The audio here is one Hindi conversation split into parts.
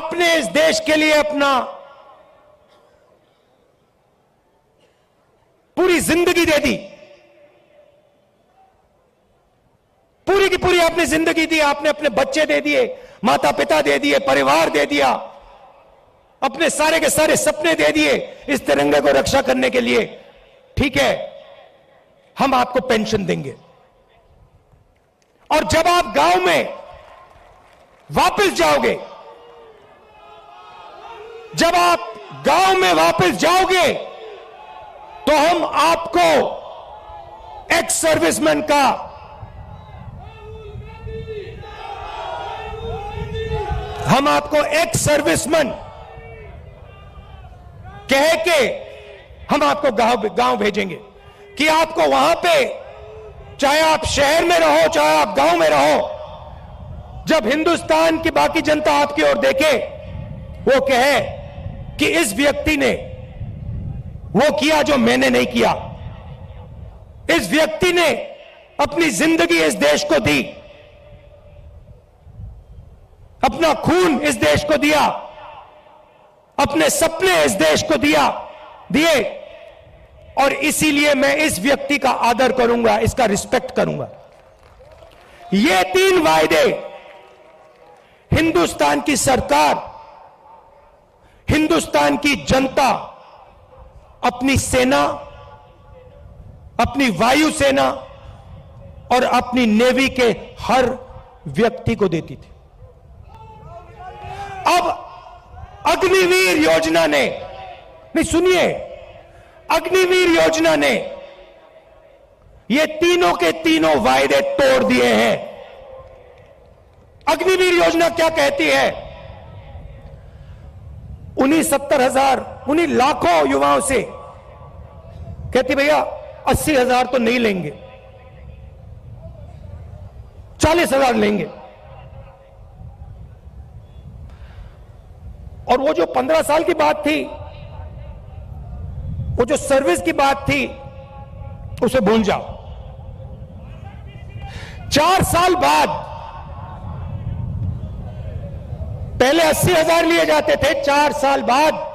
आपने इस देश के लिए अपना पूरी जिंदगी दे दी, पूरी की पूरी आपने जिंदगी दी, आपने अपने बच्चे दे दिए, माता पिता दे दिए, परिवार दे दिया, अपने सारे के सारे सपने दे दिए इस तिरंगे को रक्षा करने के लिए। ठीक है, हम आपको पेंशन देंगे, और जब आप गांव में वापस जाओगे, जब आप गांव में वापस जाओगे, तो हम आपको एक्स सर्विसमैन का एक्स सर्विसमैन कह के हम आपको गांव भेजेंगे कि आपको वहां पे, चाहे आप शहर में रहो चाहे आप गांव में रहो, जब हिंदुस्तान की बाकी जनता आपकी ओर देखे, वो कहे कि इस व्यक्ति ने वो किया जो मैंने नहीं किया, इस व्यक्ति ने अपनी जिंदगी इस देश को दी, अपना खून इस देश को दिया, अपने सपने इस देश को दिए, और इसीलिए मैं इस व्यक्ति का आदर करूंगा, इसका रिस्पेक्ट करूंगा। ये 3 वायदे हिंदुस्तान की सरकार, हिंदुस्तान की जनता अपनी सेना, अपनी वायुसेना और अपनी नेवी के हर व्यक्ति को देती थी। अब अग्निवीर योजना ने, नहीं सुनिए, अग्निवीर योजना ने ये तीनों के तीनों वायदे तोड़ दिए हैं। अग्निवीर योजना क्या कहती है? उन्हीं 70,000, उन्हीं लाखों युवाओं से कहती भैया 80,000 तो नहीं लेंगे, 40,000 लेंगे। और वो जो 15 साल की बात थी, वो जो सर्विस की बात थी, उसे भूल जाओ। 4 साल बाद, पहले 80,000 लिए जाते थे, 4 साल बाद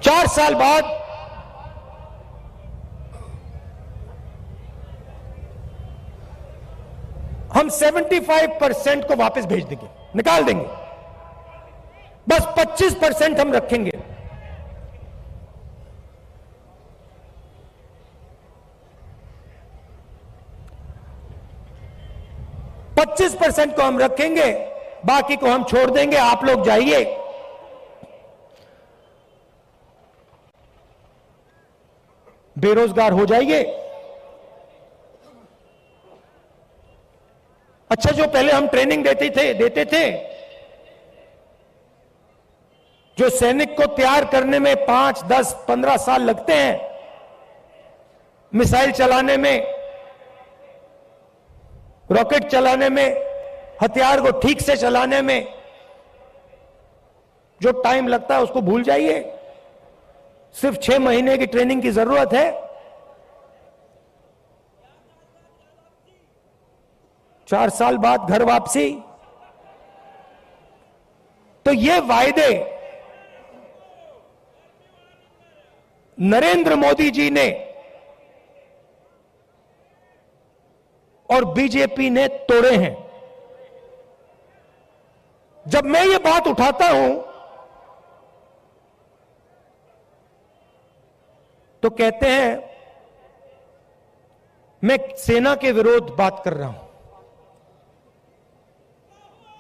4 साल बाद हम 75% को वापस भेज देंगे, निकाल देंगे, बस 25% हम रखेंगे। %25 को हम रखेंगे, बाकी को हम छोड़ देंगे। आप लोग जाइए, बेरोजगार हो जाइए। अच्छा, जो पहले हम ट्रेनिंग देते थे, जो सैनिक को तैयार करने में 5, 10, 15 साल लगते हैं, मिसाइल चलाने में, रॉकेट चलाने में, हथियार को ठीक से चलाने में जो टाइम लगता है, उसको भूल जाइए। सिर्फ 6 महीने की ट्रेनिंग की जरूरत है। 4 साल बाद घर वापसी। तो ये वायदे नरेंद्र मोदी जी ने और बीजेपी ने तोड़े हैं। जब मैं ये बात उठाता हूं तो कहते हैं मैं सेना के विरोध बात कर रहा हूं।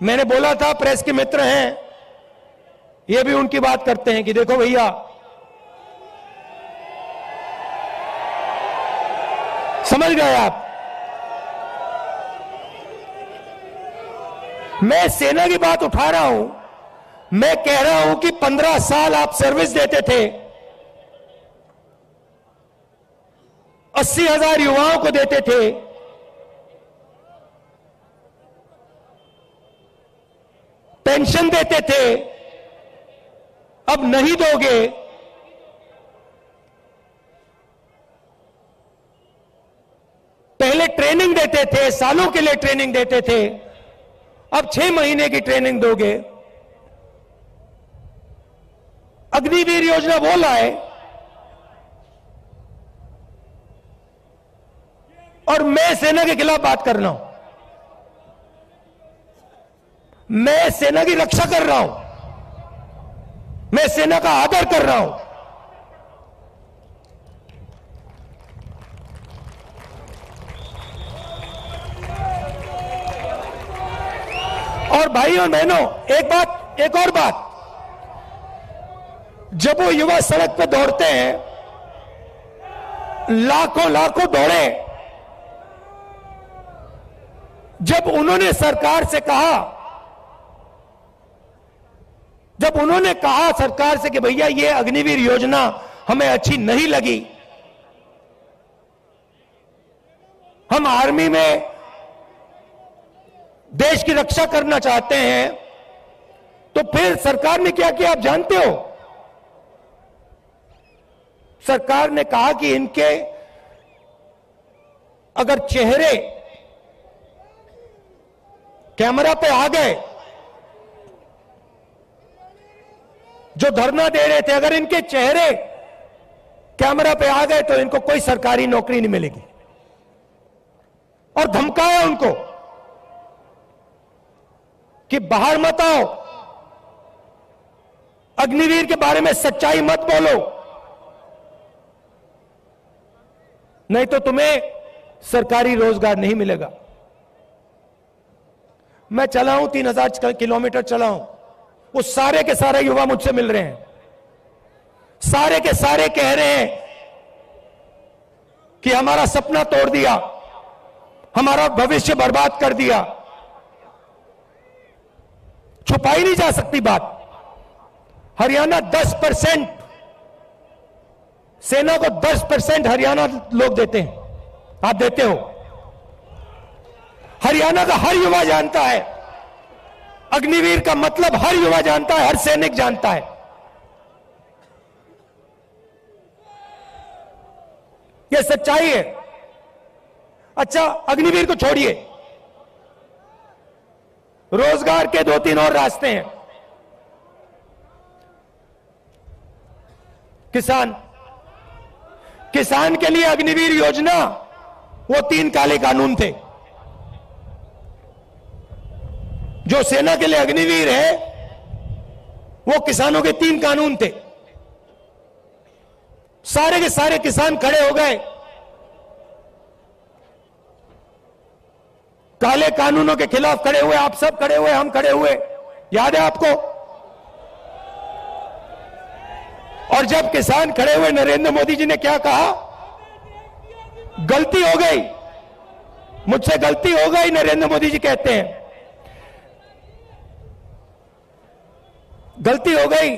मैंने बोला था, प्रेस के मित्र हैं, ये भी उनकी बात करते हैं कि देखो भैया, समझ गए आप, मैं सेना की बात उठा रहा हूं। मैं कह रहा हूं कि 15 साल आप सर्विस देते थे, 80,000 युवाओं को देते थे, पेंशन देते थे, अब नहीं दोगे पहले ट्रेनिंग देते थे, सालों के लिए ट्रेनिंग देते थे, अब 6 महीने की ट्रेनिंग दोगे। अग्निवीर योजना वो लाए और मैं सेना के खिलाफ बात कर रहा हूं, मैं सेना की रक्षा कर रहा हूं, मैं सेना का आदर कर रहा हूं। और भाई और बहनों, एक और बात, जब वो युवा सड़क पे दौड़ते हैं, लाखों लाखों दौड़े, जब उन्होंने सरकार से कहा, सरकार से कि भैया ये अग्निवीर योजना हमें अच्छी नहीं लगी, हम आर्मी में देश की रक्षा करना चाहते हैं, तो फिर सरकार ने क्या किया आप जानते हो? सरकार ने कहा कि इनके अगर चेहरे कैमरा पे आ गए, जो धरना दे रहे थे, अगर इनके चेहरे कैमरा पे आ गए तो इनको कोई सरकारी नौकरी नहीं मिलेगी। और धमकाया उनको कि बाहर मत आओ, अग्निवीर के बारे में सच्चाई मत बोलो, नहीं तो तुम्हें सरकारी रोजगार नहीं मिलेगा। मैं चला हूं, 3000 किलोमीटर चला हूं, वो सारे के सारे युवा मुझसे मिल रहे हैं, सारे के सारे कह रहे हैं कि हमारा सपना तोड़ दिया, हमारा भविष्य बर्बाद कर दिया। छुपाई नहीं जा सकती बात। हरियाणा 10%, सेना को 10% हरियाणा लोग देते हैं, आप देते हो। हरियाणा का हर युवा जानता है, अग्निवीर का मतलब हर युवा जानता है, हर सैनिक जानता है। यह सच्चाई है। अच्छा, अग्निवीर को छोड़िए, रोजगार के 2-3 और रास्ते हैं। किसान के लिए अग्निवीर योजना, वो 3 काले कानून थे। जो सेना के लिए अग्निवीर है, वो किसानों के 3 कानून थे। सारे के सारे किसान खड़े हो गए, काले कानूनों के खिलाफ खड़े हुए, आप सब खड़े हुए, हम खड़े हुए, याद है आपको? और जब किसान खड़े हुए, नरेंद्र मोदी जी ने क्या कहा? गलती हो गई, मुझसे गलती हो गई, नरेंद्र मोदी जी कहते हैं, गलती हो गई।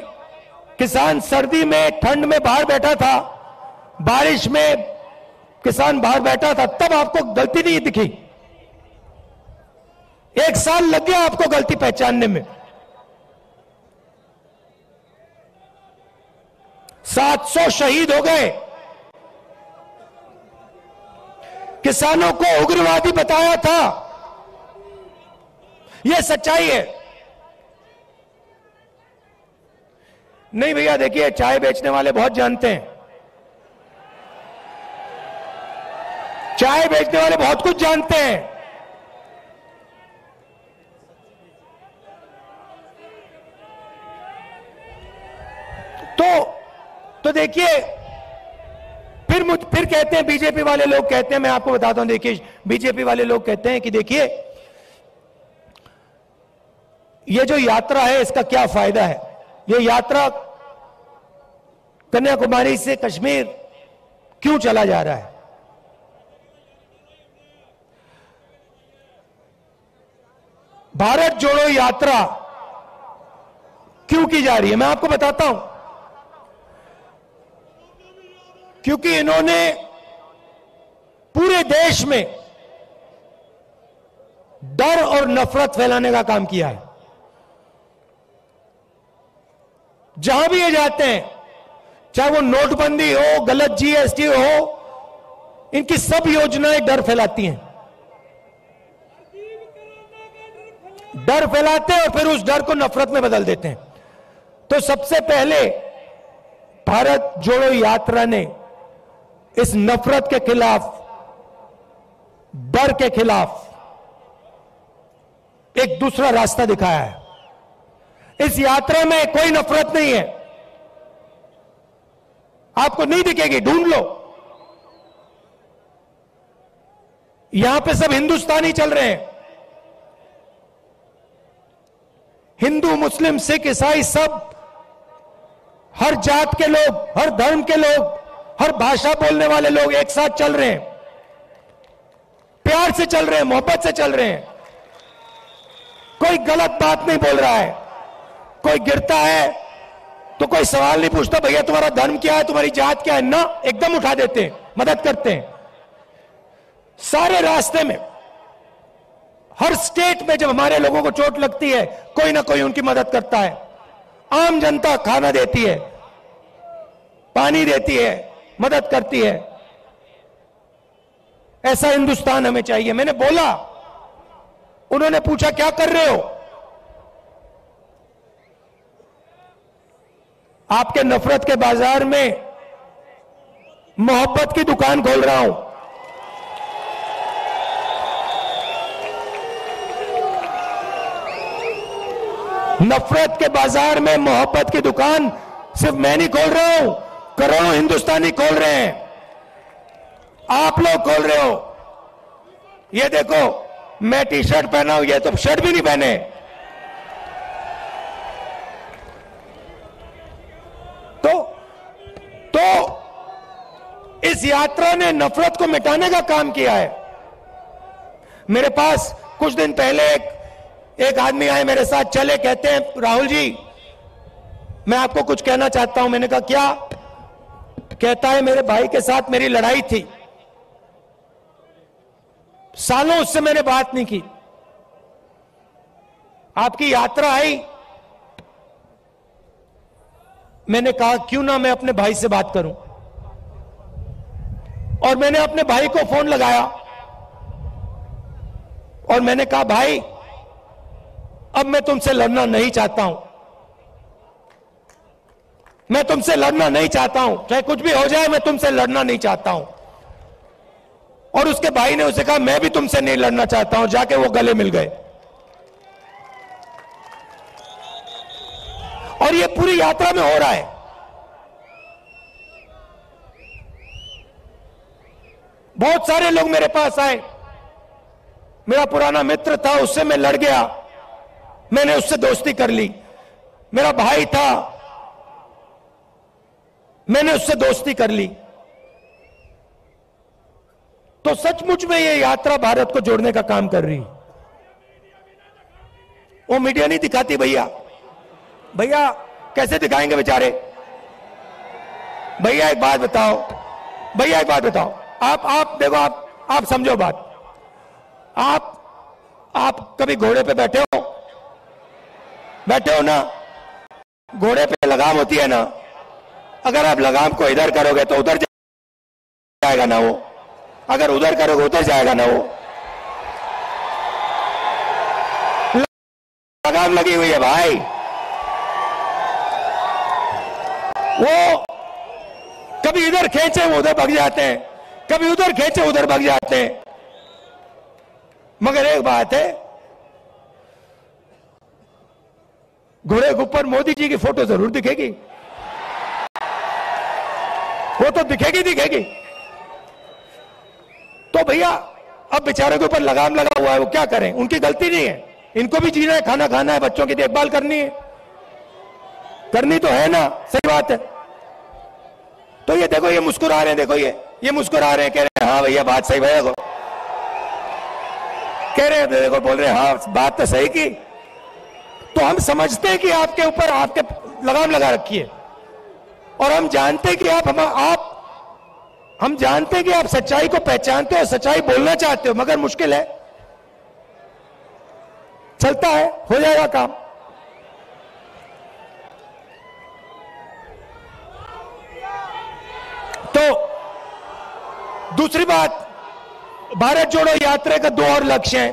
किसान सर्दी में, ठंड में बाहर बैठा था, बारिश में किसान बाहर बैठा था, तब आपको गलती नहीं दिखी। 1 साल लग गया आपको गलती पहचानने में। 700 शहीद हो गए। किसानों को उग्रवादी बताया था, यह सच्चाई है। नहीं भैया, देखिए, चाय बेचने वाले बहुत जानते हैं, चाय बेचने वाले बहुत कुछ जानते हैं। तो देखिए, फिर कहते हैं, बीजेपी वाले लोग कहते हैं, मैं आपको बताता हूं, देखिए, बीजेपी वाले लोग कहते हैं कि देखिए, ये जो यात्रा है इसका क्या फायदा है? ये यात्रा कन्याकुमारी से कश्मीर क्यों चला जा रहा है? भारत जोड़ो यात्रा क्यों की जा रही है? मैं आपको बताता हूं। क्योंकि इन्होंने पूरे देश में डर और नफरत फैलाने का काम किया है। जहां भी ये जाते हैं, चाहे वो नोटबंदी हो, गलत जीएसटी हो, इनकी सब योजनाएं डर फैलाती हैं, डर फैलाते हैं और फिर उस डर को नफरत में बदल देते हैं। तो सबसे पहले भारत जोड़ो यात्रा ने इस नफरत के खिलाफ, डर के खिलाफ एक दूसरा रास्ता दिखाया है। इस यात्रा में कोई नफरत नहीं है, आपको नहीं दिखेगी, ढूंढ लो। यहां पे सब हिंदुस्तानी चल रहे हैं, हिंदू, मुस्लिम, सिख, ईसाई, सब, हर जात के लोग, हर धर्म के लोग, हर भाषा बोलने वाले लोग एक साथ चल रहे हैं, प्यार से चल रहे हैं, मोहब्बत से चल रहे हैं। कोई गलत बात नहीं बोल रहा है, कोई गिरता है तो कोई सवाल नहीं पूछता, भैया तुम्हारा धर्म क्या है, तुम्हारी जात क्या है, ना, एकदम उठा देते हैं, मदद करते हैं। सारे रास्ते में, हर स्टेट में जब हमारे लोगों को चोट लगती है, कोई ना कोई उनकी मदद करता है। आम जनता खाना देती है, पानी देती है, मदद करती है। ऐसा हिंदुस्तान हमें चाहिए। मैंने बोला, उन्होंने पूछा क्या कर रहे हो? आपके नफरत के बाजार में मोहब्बत की दुकान खोल रहा हूं। नफरत के बाजार में मोहब्बत की दुकान सिर्फ मैं नहीं खोल रहा हूं, करोड़ों हिंदुस्तानी खोल रहे हैं, आप लोग खोल रहे हो। ये देखो, मैं टी शर्ट पहना हूं, ये तो शर्ट भी नहीं पहने। तो इस यात्रा ने नफरत को मिटाने का काम किया है। मेरे पास कुछ दिन पहले एक आदमी आए, मेरे साथ चले, कहते हैं राहुल जी मैं आपको कुछ कहना चाहता हूं। मैंने कहा क्या? कहता है मेरे भाई के साथ मेरी लड़ाई थी, सालों उससे मैंने बात नहीं की, आपकी यात्रा आई, मैंने कहा क्यों ना मैं अपने भाई से बात करूं। और मैंने अपने भाई को फोन लगाया और मैंने कहा भाई अब मैं तुमसे लड़ना नहीं चाहता हूं, मैं तुमसे लड़ना नहीं चाहता हूं, चाहे कुछ भी हो जाए मैं तुमसे लड़ना नहीं चाहता हूं। और उसके भाई ने उसे कहा मैं भी तुमसे नहीं लड़ना चाहता हूं। जाके वो गले मिल गए। और ये पूरी यात्रा में हो रहा है। बहुत सारे लोग मेरे पास आए, मेरा पुराना मित्र था, उससे मैं लड़ गया, मैंने उससे दोस्ती कर ली। मेरा भाई था, मैंने उससे दोस्ती कर ली। तो सचमुच में ये यात्रा भारत को जोड़ने का काम कर रही। वो मीडिया नहीं दिखाती भैया, भैया कैसे दिखाएंगे बेचारे। भैया एक बात बताओ, भैया एक बात बताओ, आप देखो, आप समझो बात। आप कभी घोड़े पे बैठे हो ना? घोड़े पे लगाम होती है ना, अगर आप लगाम को इधर करोगे तो उधर जाएगा ना वो, अगर उधर करोगे उधर जाएगा ना वो। लगाम लगी हुई है भाई, वो कभी इधर खींचे वो उधर भाग जाते हैं, कभी उधर खींचे उधर भाग जाते हैं। मगर एक बात है, घोड़े के ऊपर मोदी जी की फोटो जरूर दिखेगी, वो तो दिखेगी। तो भैया अब बेचारे के ऊपर लगाम लगा हुआ है, वो क्या करें? उनकी गलती नहीं है, इनको भी जीना है, खाना खाना है, बच्चों की देखभाल करनी है, करनी तो है ना, सही बात है। तो ये देखो, ये मुस्कुरा रहे हैं, देखो ये मुस्कुरा रहे हैं, कह रहे हैं हाँ भैया बात सही, भैया को कह रहे हैं, देखो बोल रहे हैं हाँ बात तो सही की। तो हम समझते हैं कि आपके ऊपर आपके लगाम लगा रखी है, और हम जानते हैं कि हम जानते हैं कि आप सच्चाई को पहचानते हो, सच्चाई बोलना चाहते हो, मगर मुश्किल है। चलता है, हो जाएगा काम। तो दूसरी बात, भारत जोड़ो यात्रा का दो और लक्ष्य हैं।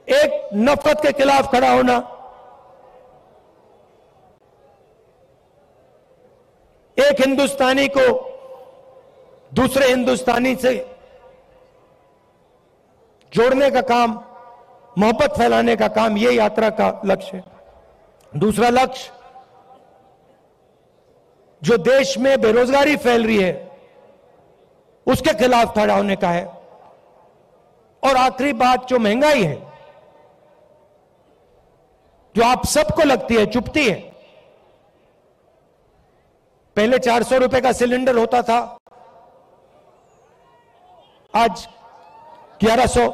एक, नफरत के खिलाफ खड़ा होना, एक हिंदुस्तानी को दूसरे हिंदुस्तानी से जोड़ने का काम, मोहब्बत फैलाने का काम, यह यात्रा का लक्ष्य है। दूसरा लक्ष्य, जो देश में बेरोजगारी फैल रही है उसके खिलाफ खड़ा होने का है। और आखिरी बात, जो महंगाई है, जो आप सबको लगती है, चुभती है। पहले 400 रुपए का सिलेंडर होता था, आज 1100।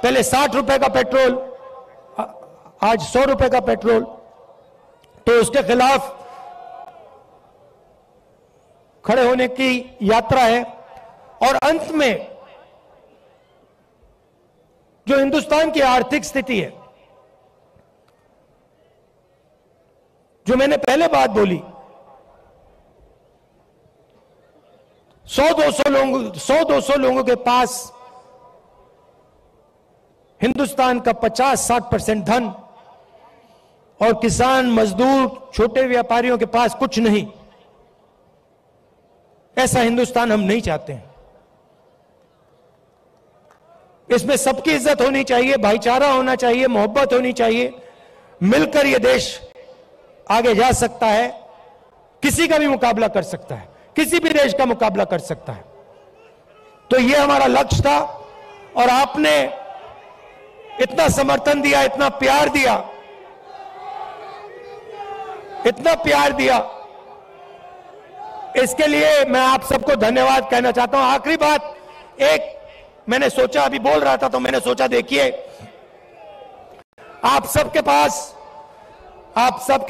पहले 60 रुपए का पेट्रोल, आज 100 रुपए का पेट्रोल। तो उसके खिलाफ खड़े होने की यात्रा है। और अंत में, जो हिंदुस्तान की आर्थिक स्थिति है, जो मैंने पहले बात बोली, 100-200 लोगों के पास हिंदुस्तान का 50-60% धन, और किसान, मजदूर, छोटे व्यापारियों के पास कुछ नहीं। ऐसा हिंदुस्तान हम नहीं चाहते हैं। इसमें सबकी इज्जत होनी चाहिए, भाईचारा होना चाहिए, मोहब्बत होनी चाहिए। मिलकर यह देश आगे जा सकता है, किसी का भी मुकाबला कर सकता है, किसी भी देश का मुकाबला कर सकता है। तो यह हमारा लक्ष्य था, और आपने इतना समर्थन दिया, इतना प्यार दिया, इतना प्यार दिया, इसके लिए मैं आप सबको धन्यवाद कहना चाहता हूं। आखिरी बात, एक मैंने सोचा, अभी बोल रहा था तो मैंने सोचा, देखिए, आप सबके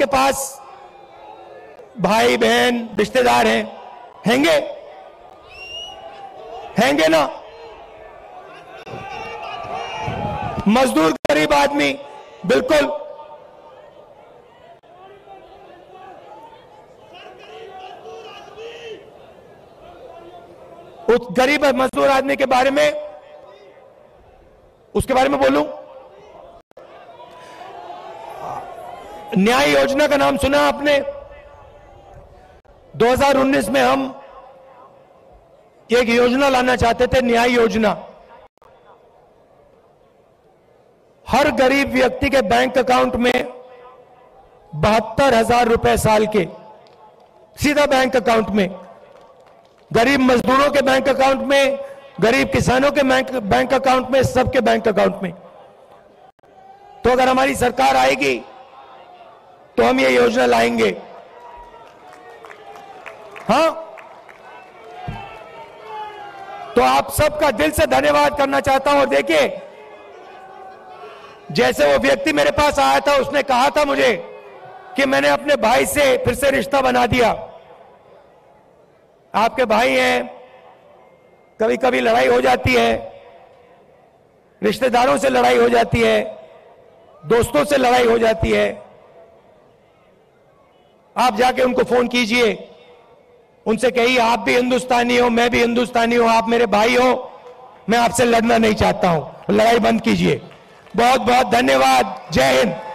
पास भाई बहन रिश्तेदार हैंगे ना, मजदूर, गरीब आदमी, बिल्कुल। उस गरीब मजदूर आदमी के बारे में, उसके बारे में बोलूं, न्याय योजना का नाम सुना आपने? 2019 में हम एक योजना लाना चाहते थे, न्याय योजना। हर गरीब व्यक्ति के बैंक अकाउंट में 72,000 रुपए साल के सीधा बैंक अकाउंट में, गरीब मजदूरों के बैंक अकाउंट में, गरीब किसानों के बैंक अकाउंट में, सबके बैंक अकाउंट में। तो अगर हमारी सरकार आएगी तो हम ये योजना लाएंगे। हां, तो आप सबका दिल से धन्यवाद करना चाहता हूं। और देखिए, जैसे वो व्यक्ति मेरे पास आया था, उसने कहा था मुझे कि मैंने अपने भाई से फिर से रिश्ता बना दिया। आपके भाई हैं, कभी कभी लड़ाई हो जाती है, रिश्तेदारों से लड़ाई हो जाती है, दोस्तों से लड़ाई हो जाती है। आप जाके उनको फोन कीजिए, उनसे कहिए आप भी हिंदुस्तानी हो, मैं भी हिंदुस्तानी हूं, आप मेरे भाई हो, मैं आपसे लड़ना नहीं चाहता हूं, लड़ाई बंद कीजिए। बहुत बहुत धन्यवाद। जय हिंद।